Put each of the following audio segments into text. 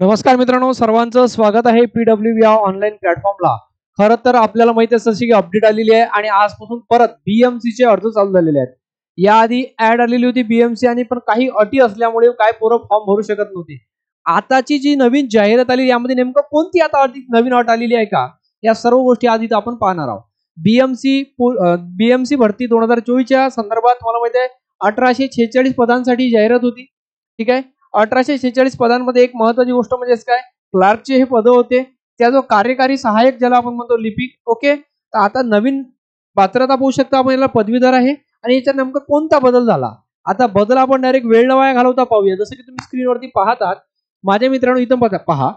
नमस्कार मित्रांनो, सर्वांचं स्वागत आहे पीडब्ल्यू या ऑनलाईन प्लॅटफॉर्मला. खरं तर आपल्याला माहिती असतं की अपडेट आलेली आहे आणि आजपासून परत बीएमसी चे अर्ज चालू झालेले आहेत. याआधी ऍड आलेली होती बीएमसी आणि पण काही अटी असल्यामुळे काय पोरं फॉर्म भरू शकत नव्हते. आताची जी नवीन जाहिरात आली यामध्ये नेमकं कोणती आता नवीन अट आलेली आहे का, या सर्व गोष्टी आधी आपण पाहणार आहोत. बीएमसी भरती 2024 च्या संदर्भात तुम्हाला माहिती आहे 1846 पदांसाठी जाहिरात होती. ठीक आहे. 1846 पदांमध्ये एक महत्वाची गोष्ट म्हणजे काय, क्लार्कचे हे पद होते. त्या जो कार्यकारी सहाय्यक ज्याला आपण म्हणतो लिपिक. ओके, तर आता नवीन पात्रता पाहू शकता आपण, याला पदवीधर आहे आणि याच्यात नेमका कोणता बदल झाला. आता बदल आपण डायरेक्ट वेळ न वाया घालवता पाहूया. जसं की तुम्ही स्क्रीनवरती पाहतात माझ्या मित्रांनो, इथं पहा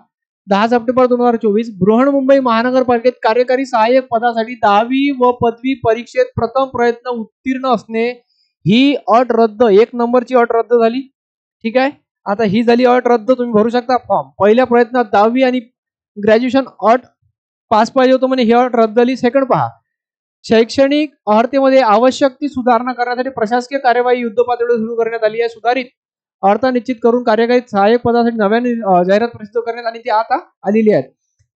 10 सप्टेंबर 2024 बृहन्मुंबई महानगरपालिकेत कार्यकारी सहाय्यक पदासाठी 10वी व पदवी परीक्षेत प्रथम प्रयत्न उत्तीर्ण असणे ही अट रद्द, 1 नंबरची अट रद्द झाली. ठीक आहे. आता ही झाली अट रद्द, तुम्ही भरू शकता फॉर्म. पहिल्या प्रयत्नात 10वी आणि ग्रॅज्युएशन अट पास पाहिजे होतं म्हणे, ही अट रद्द झाली. सेकंड पहा, शैक्षणिक अर्हतेमध्ये आवश्यक ती सुधारणा करण्यासाठी प्रशासकीय कार्यवाही युद्धपातळीवर सुरू करण्यात आली आहे. सुधारित अर्हता निश्चित करून कार्यकारी सहाय्यक पदासाठी नव्याने जाहिरात प्रसिद्ध करण्यात आणि ती आता आलेली आहे.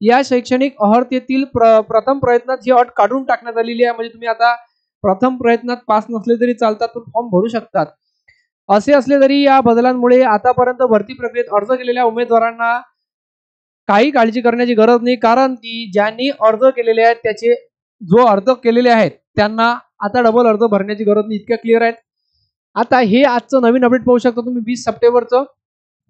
या शैक्षणिक अर्हतेतील प्रथम प्रयत्नात ही अट काढून टाकण्यात आलेली आहे. म्हणजे तुम्ही आता प्रथम प्रयत्नात पास नसले तरी चालतात, पण फॉर्म भरू शकतात. असे असले तरी या बदलांमुळे आतापर्यंत भरती प्रक्रियेत अर्ज केलेल्या उमेदवारांना काही काळजी करण्याची गरज नाही, कारण की ज्यांनी अर्ज केलेले आहेत त्याचे जो अर्ज केलेले आहेत त्यांना आता डबल अर्ज भरण्याची गरज नाही, इतक्या क्लिअर आहेत. आता हे आजचं नवीन अपडेट पाहू शकता तुम्ही 20 सप्टेंबरचं.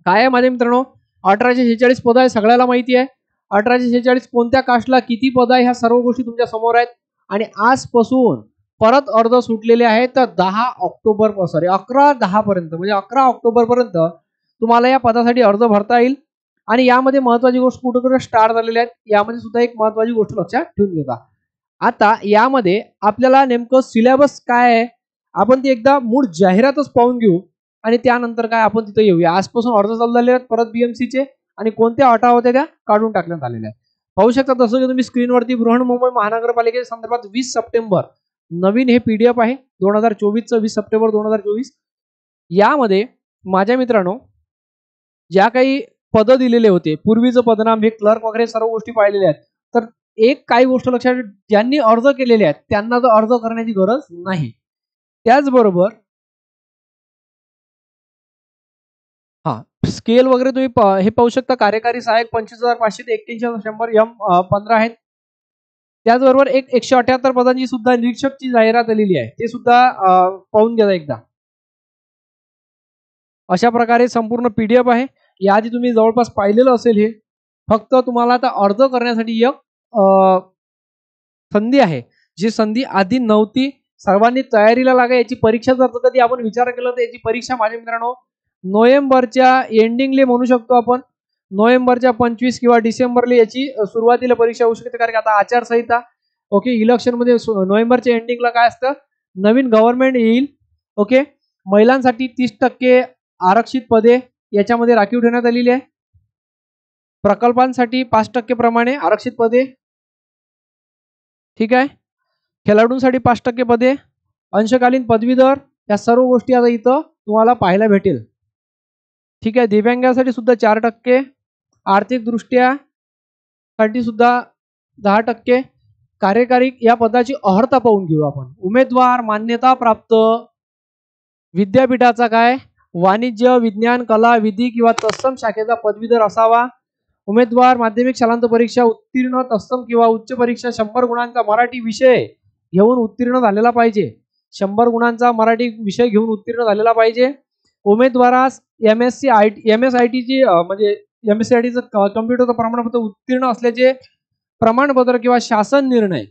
काय आहे माझ्या मित्रांनो, 1846 पद आहे, सगळ्याला माहिती आहे. 1846 कोणत्या कास्टला किती पद आहे ह्या सर्व गोष्टी तुमच्या समोर आहेत. आणि आजपासून परत अर्ज सुटलेले आहेत, तर 10 ऑक्टोबर 11-10 पर्यंत म्हणजे 11 ऑक्टोबर पर्यंत तुम्हाला या पदासाठी अर्ज भरता येईल. आणि यामध्ये महत्वाची गोष्ट कुठे कुठे स्टार्ट झालेल्या आहेत, यामध्ये सुद्धा एक महत्वाची गोष्ट लक्षात ठेवून घेता. आता यामध्ये आपल्याला नेमकं सिलेबस काय आहे आपण ते एकदा मूळ जाहिरातच पाहून घेऊ आणि त्यानंतर काय आपण तिथे येऊया. आजपासून अर्ज चालू झालेले आहेत परत बीएमसीचे आणि कोणत्या अटा होत्या त्या काढून टाकण्यात आलेल्या आहेत. पाहू शकता तसं की तुम्ही स्क्रीनवरती बृहन्मुंबई महानगरपालिकेच्या संदर्भात 20 सप्टेंबर नवीन हे पीडीएफ आहे 2024चं, 20 सप्टेंबर 2024. यामध्ये माझ्या मित्रांनो ज्या काही पद दिलेले होते, पूर्वीचं पदनाम हे क्लर्क वगैरे सर्व गोष्टी पाहिलेल्या आहेत. तर एक काही गोष्ट लक्षात, ज्यांनी अर्ज केलेले आहेत त्यांना तर अर्ज करण्याची गरज नाही. त्याचबरोबर हा स्केल वगैरे तुम्ही हे पाहू शकता. कार्यकारी सहाय्यक 25,500 ते 81,100 M15 आहेत. त्याचबरोबर एक 178 पदांची सुद्धा निरीक्षकची जाहिरात आलेली आहे, ते सुद्धा पाहून घ्या एकदा. अशा प्रकारे संपूर्ण पीडीएफ आहे. याआधी तुम्ही जवळपास पाहिलेलं असेल. हे फक्त तुम्हाला आता अर्ज करण्यासाठी एक संधी आहे, जी संधी आधी नव्हती. सर्वांनी तयारीला लागा. याची परीक्षा जर कधी आपण विचार केला तर याची परीक्षा माझ्या मित्रांनो नोव्हेंबरच्या एंडिंगले म्हणू शकतो आपण. नोव्हेंबरच्या 25 किंवा डिसेंबरला याची सुरुवातीला परीक्षा होऊ शकते, कारण की आता आचारसंहिता. ओके, इलेक्शन मध्ये नोव्हेंबरच्या एंडिंगला काय असतं, नवीन गव्हर्नमेंट येईल. ओके, महिलांसाठी 30% आरक्षित पदे याच्यामध्ये राखीव ठेवण्यात आलेली आहे. प्रकल्पांसाठी 5% प्रमाणे आरक्षित पदे. ठीक आहे. खेळाडूंसाठी 5% पदे, अंशकालीन पदवीधर, या सर्व गोष्टी आता इथं तुम्हाला पाहायला भेटेल. ठीक आहे. दिव्यांगासाठी सुद्धा 4%, आर्थिक दृष्ट्या साठी सुद्धा 10%. कार्यकारी या पदाची अर्हता पाहून घेऊ आपण. उमेदवार मान्यता प्राप्त विद्यापीठाचा काय वाणिज्य, विज्ञान, कला, विधी किंवा तत्सम शाखेचा पदवीधर असावा. उमेदवार माध्यमिक शालांत परीक्षा उत्तीर्ण, तत्सम किंवा उच्च परीक्षा 100 गुणांचा मराठी विषय घेऊन उत्तीर्ण झालेला पाहिजे. 100 गुणांचा मराठी विषय घेऊन उत्तीर्ण झालेला पाहिजे. उमेदवारास MSITची म्हणजे MSITचं कम्प्युटरचं प्रमाणपत्र उत्तीर्ण असल्याचे प्रमाणपत्र किंवा शासन निर्णय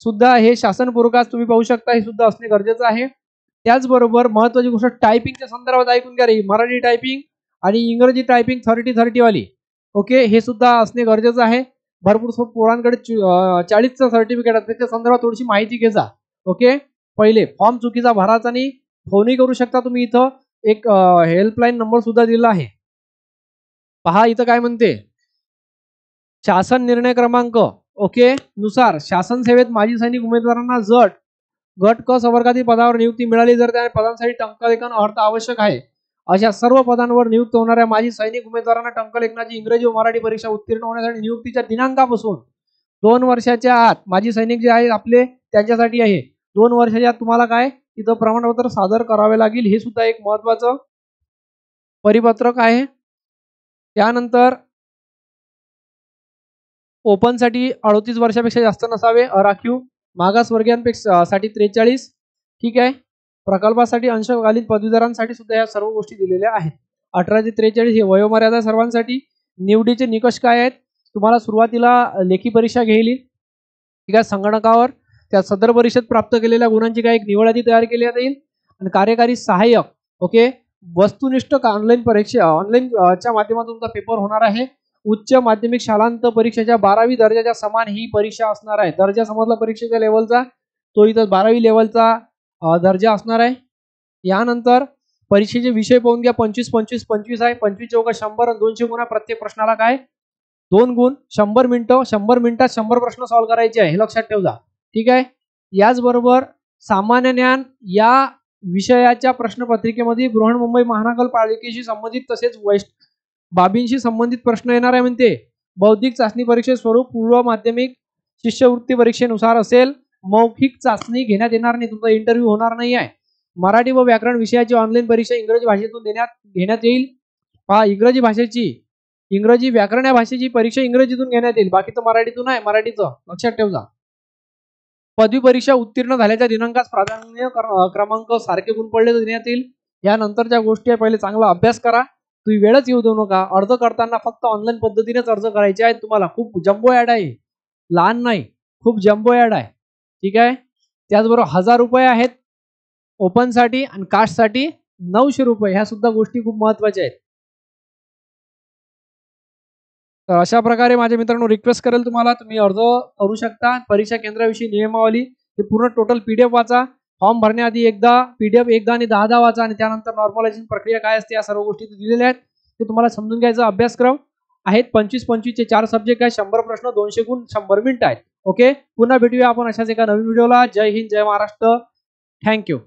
सुद्धा हे शासन पुरस्कार तुम्ही पाहू शकता, हे सुद्धा असणे गरजेचं आहे. त्याचबरोबर महत्वाची गोष्ट टायपिंगच्या संदर्भात ऐकून घ्या रे. मराठी टायपिंग आणि इंग्रजी टायपिंग 30 वाली. ओके, हे सुद्धा असणे गरजेचं आहे. भरपूर पोरांकडे 40चं सर्टिफिकेट आहे, त्याच्या संदर्भात थोडीशी माहिती घ्या. ओके, पहिले फॉर्म चुकीचा भरायचा नाही. फोनही करू शकता तुम्ही. इथं एक हेल्पलाईन नंबर सुद्धा दिला आहे. पहा इथं काय म्हणते, शासन निर्णय क्रमांक ओके नुसार शासन सेवेत माजी सैनिक उमेदवारांना गट क संवर्गातील पदावर नियुक्ती मिळाली जर त्या पदांसाठी टंकलेखन अर्थ आवश्यक आहे. अशा सर्व पदांवर नियुक्त होणाऱ्या माजी सैनिक उमेदवारांना टंक लेखनाची इंग्रजी व मराठी परीक्षा उत्तीर्ण होण्यासाठी नियुक्तीच्या दिनांकापासून 2 वर्षाच्या आत माजी सैनिक जे आहेत आपले त्यांच्यासाठी आहे 2 वर्षाच्या आत तुम्हाला काय तिथं प्रमाणपत्र सादर करावे लागेल. हे सुद्धा एक महत्वाचं परिपत्रक आहे. त्यानंतर ओपन साठी 38 वर्षापेक्षा जास्त नसावे. अराखीव मागासवर्गीयांपेक्षा साठी 43. ठीक आहे. प्रकल्पासाठी अंशकालीन पदवीधरांसाठी सुद्धा या सर्व गोष्टी दिलेल्या आहेत. 18 ते 43 हे वयोमर्यादा सर्वांसाठी. निवडीचे निकष काय आहेत? तुम्हाला सुरुवातीला लेखी परीक्षा घ्यायली. ठीक आहे. संगणकावर त्या सदर परीक्षेत प्राप्त केलेल्या गुणांची काय एक निवड यादी तयार केली जाईल आणि कार्यकारी सहाय्यक ओके वस्तुनिष्ठ ऑनलाईन परीक्षा ऑनलाईनच्या माध्यमातून तुमचा पेपर होणार आहे. उच्च माध्यमिक शालांत परीक्षेच्या 12वी दर्जाच्या समान ही परीक्षा असणार आहे. दर्जा समजला परीक्षेच्या लेवलचा तो इथं 12वी लेवलचा दर्जा असणार आहे. यानंतर परीक्षेचे विषय पाहून घ्या. 25 25 25 आहे. 25 चौका 100 आणि 200 गुण प्रत्येक प्रश्नाला काय 2 गुण. 100 मिनिटं 100 मिनिटात 100 प्रश्न सॉल्व्ह करायचे आहे. हे लक्षात ठेवा. ठीक आहे. याचबरोबर सामान्य ज्ञान या विषयाच्या प्रश्नपत्रिकेमध्ये बृहन्मुंबई महानगरपालिकेशी संबंधित तसेच बाबींशी संबंधित प्रश्न येणार आहे. म्हणते बौद्धिक चाचणी परीक्षे स्वरूप पूर्व माध्यमिक शिष्यवृत्ती परीक्षेनुसार असेल. मौखिक चाचणी घेण्यात येणार नाही. तुमचा इंटरव्ह्यू होणार नाही आहे. मराठी व व्याकरण विषयाची ऑनलाईन परीक्षा इंग्रजी भाषेतून घेण्यात येईल. पहा इंग्रजी व्याकरण या भाषेची परीक्षा इंग्रजीतून घेण्यात येईल. बाकी तर मराठीतून आहे. मराठीचं लक्षात ठेवा. पदवी परीक्षा उत्तीर्ण झाल्याच्या दिनांकास प्राधान्य क्रमांक सारखे गुण पडले तर देण्यात येईल. यानंतरच्या गोष्टी आहे पहिले चांगला अभ्यास करा. तुम्ही वेळच येऊ देऊ नका. अर्ज करताना फक्त ऑनलाईन पद्धतीनेच अर्ज करायचे आहेत. तुम्हाला खूप जम्बो ॲड आहे. लहान नाही खूप जम्बो ॲड आहे. ठीक आहे. त्याचबरोबर 1000 रुपये आहेत ओपनसाठी आणि कास्टसाठी 900 रुपये. ह्या सुद्धा गोष्टी खूप महत्वाच्या आहेत. तर अशा प्रकारे माझ्या मित्रांनो रिक्वेस्ट करेल तुम्हाला तुम्ही अर्ज करू शकता. परीक्षा केंद्राविषयी नियमावली हे पूर्ण टोटल PDF वाचा. फॉर्म भरण्याआधी एकदा PDF एकदा आणि 10 वाचा आणि त्यानंतर नॉर्मलायझेशन प्रक्रिया काय असते या सर्व गोष्टी दिलेल्या आहेत. ते तुम्हाला समजून घ्यायचा अभ्यासक्रम आहेत. 25 25 चे 4 सब्जेक्ट आहेत. 100 प्रश्न 200 गुण 100 मिनिटं आहेत. ओके. पुन्हा भेटूया आपण अशाच एका नवीन व्हिडिओला. जय हिंद जय महाराष्ट्र. थँक्यू.